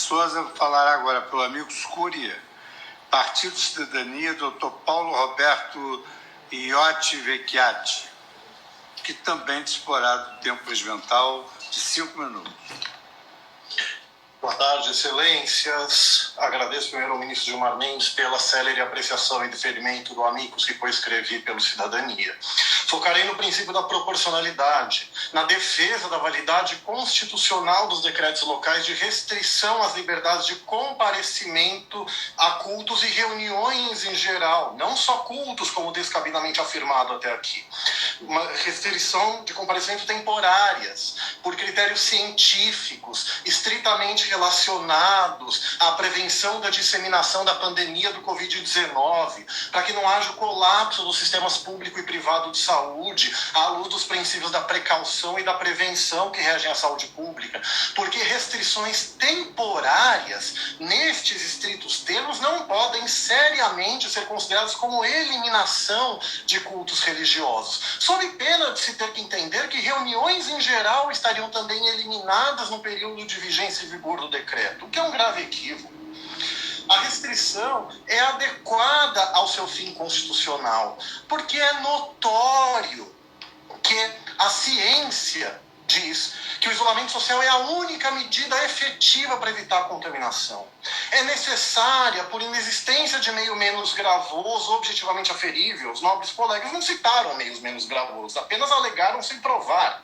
Souza, vou falar agora pelo amigo Scúria. Partido Cidadania, Dr. Paulo Roberto Iotti Vecchiati, que também disporá do tempo regimental de 5 minutos. Boa tarde, excelências. Agradeço primeiro ao ministro Gilmar Mendes pela célere apreciação e deferimento do amicus que coescrevi pelo Cidadania. Focarei no princípio da proporcionalidade, na defesa da validade constitucional dos decretos locais de restrição às liberdades de comparecimento a cultos e reuniões em geral, não só cultos, como descabidamente afirmado até aqui. Uma restrição de comparecimento temporárias, por critérios científicos, estritamente relacionados à prevenção da disseminação da pandemia do Covid-19, para que não haja o colapso dos sistemas público e privado de saúde, à luz dos princípios da precaução e da prevenção que regem a saúde pública, porque restrições temporárias, nestes estritos termos, não podem seriamente ser consideradas como eliminação de cultos religiosos, sob pena de se ter que entender que reuniões em geral estariam também eliminadas no período de vigência e vigor do decreto, o que é um grave equívoco. A restrição é adequada ao seu fim constitucional, porque é notório que a ciência diz que o isolamento social é a única medida efetiva para evitar a contaminação. É necessária por inexistência de meio menos gravoso, objetivamente aferível. Os nobres colegas não citaram meios menos gravosos, apenas alegaram sem provar.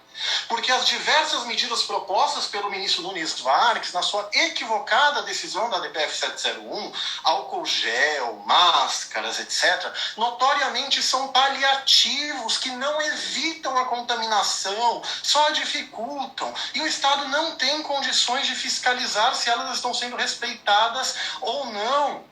Porque as diversas medidas propostas pelo ministro Nunes Marques, na sua equivocada decisão da DPF 701, álcool gel, máscaras, etc., notoriamente são paliativos que não evitam a contaminação, só a dificultam. E o Estado não tem condições de fiscalizar se elas estão sendo respeitadas ou não.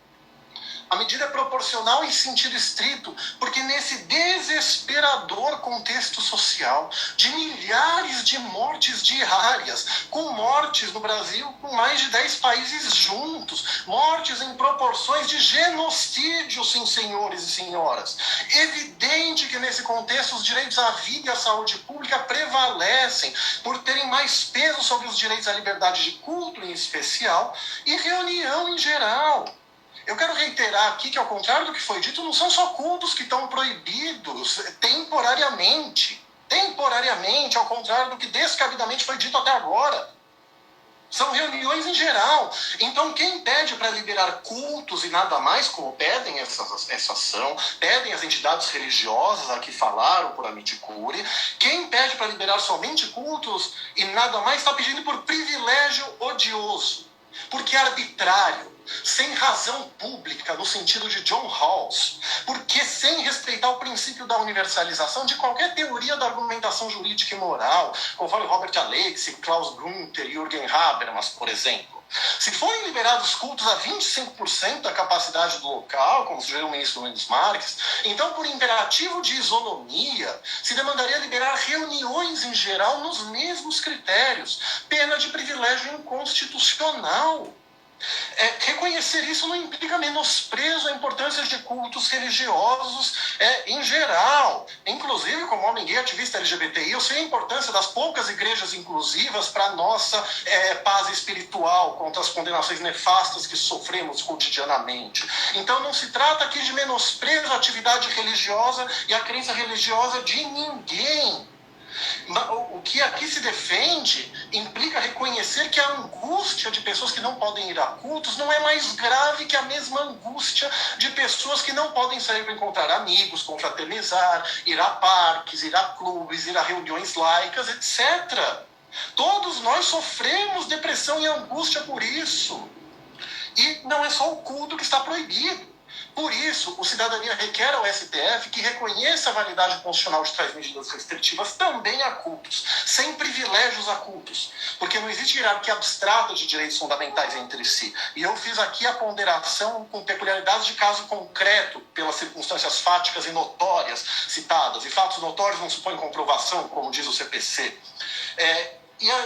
A medida é proporcional em sentido estrito, porque nesse desesperador contexto social, de milhares de mortes diárias, com mortes no Brasil com mais de 10 países juntos, mortes em proporções de genocídio, sim, senhores e senhoras. Evidente que nesse contexto os direitos à vida e à saúde pública prevalecem, por terem mais peso sobre os direitos à liberdade de culto em especial e reunião em geral. Eu quero reiterar aqui que, ao contrário do que foi dito, não são só cultos que estão proibidos temporariamente. Temporariamente, ao contrário do que descabidamente foi dito até agora. São reuniões em geral. Então, quem pede para liberar cultos e nada mais, como pedem essa ação, pedem as entidades religiosas a que falaram por Amiticuri, quem pede para liberar somente cultos e nada mais está pedindo por privilégio odioso. Porque é arbitrário, sem razão pública, no sentido de John Rawls, porque sem respeitar o princípio da universalização de qualquer teoria da argumentação jurídica e moral, conforme Robert Alexi, Klaus Gunther e Jürgen Habermas, por exemplo. Se forem liberados cultos a 25% da capacidade do local, como sugeriu o ministro Nunes Marques, então, por imperativo de isonomia, se demandaria liberar reuniões em geral nos mesmos critérios, pena de privilégio inconstitucional. Reconhecer isso não implica menosprezo à importância de cultos religiosos em geral. Inclusive, como homem gay ativista LGBTI, eu sei a importância das poucas igrejas inclusivas para a nossa paz espiritual contra as condenações nefastas que sofremos cotidianamente. Então não se trata aqui de menosprezo à atividade religiosa e à crença religiosa de ninguém. O que aqui se defende implica reconhecer que a angústia de pessoas que não podem ir a cultos não é mais grave que a mesma angústia de pessoas que não podem sair para encontrar amigos, confraternizar, ir a parques, ir a clubes, ir a reuniões laicas, etc. Todos nós sofremos depressão e angústia por isso. E não é só o culto que está proibido. Por isso, o Cidadania requer ao STF que reconheça a validade constitucional de tais medidas restritivas também a cultos, sem privilégios a cultos, porque não existe hierarquia abstrata de direitos fundamentais entre si. E eu fiz aqui a ponderação com peculiaridades de caso concreto, pelas circunstâncias fáticas e notórias citadas, e fatos notórios não supõem comprovação, como diz o CPC.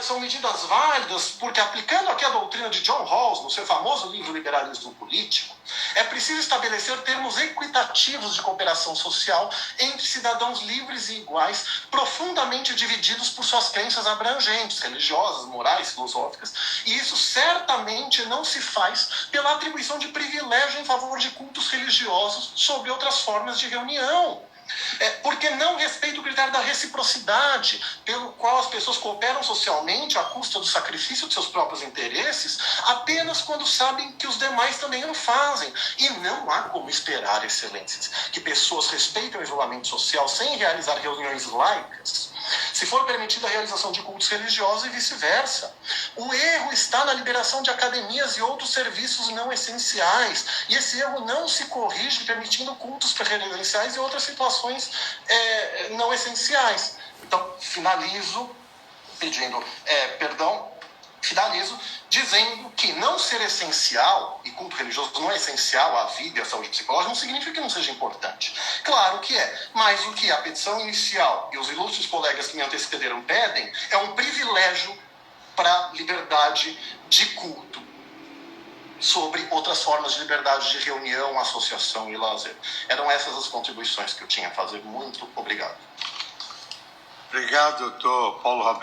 são medidas válidas porque, aplicando aqui a doutrina de John Rawls, no seu famoso livro Liberalismo Político, é preciso estabelecer termos equitativos de cooperação social entre cidadãos livres e iguais, profundamente divididos por suas crenças abrangentes, religiosas, morais, filosóficas, e isso certamente não se faz pela atribuição de privilégio em favor de cultos religiosos sobre outras formas de reunião. Porque não respeita o critério da reciprocidade, pelo qual as pessoas cooperam socialmente à custa do sacrifício de seus próprios interesses, apenas quando sabem que os demais também o fazem. E não há como esperar, excelências, que pessoas respeitem o isolamento social sem realizar reuniões laicas, se for permitida a realização de cultos religiosos e vice-versa. O erro está na liberação de academias e outros serviços não essenciais. E esse erro não se corrige permitindo cultos preferenciais e outras situações não essenciais. Então, finalizo dizendo que não ser essencial, e culto religioso não é essencial à vida e à saúde psicológica, não significa que não seja importante. Claro que é, mas o que a petição inicial e os ilustres colegas que me antecederam pedem é um privilégio para liberdade de culto sobre outras formas de liberdade de reunião, associação e lazer. Eram essas as contribuições que eu tinha a fazer. Muito obrigado. Obrigado, doutor Paulo Roberto.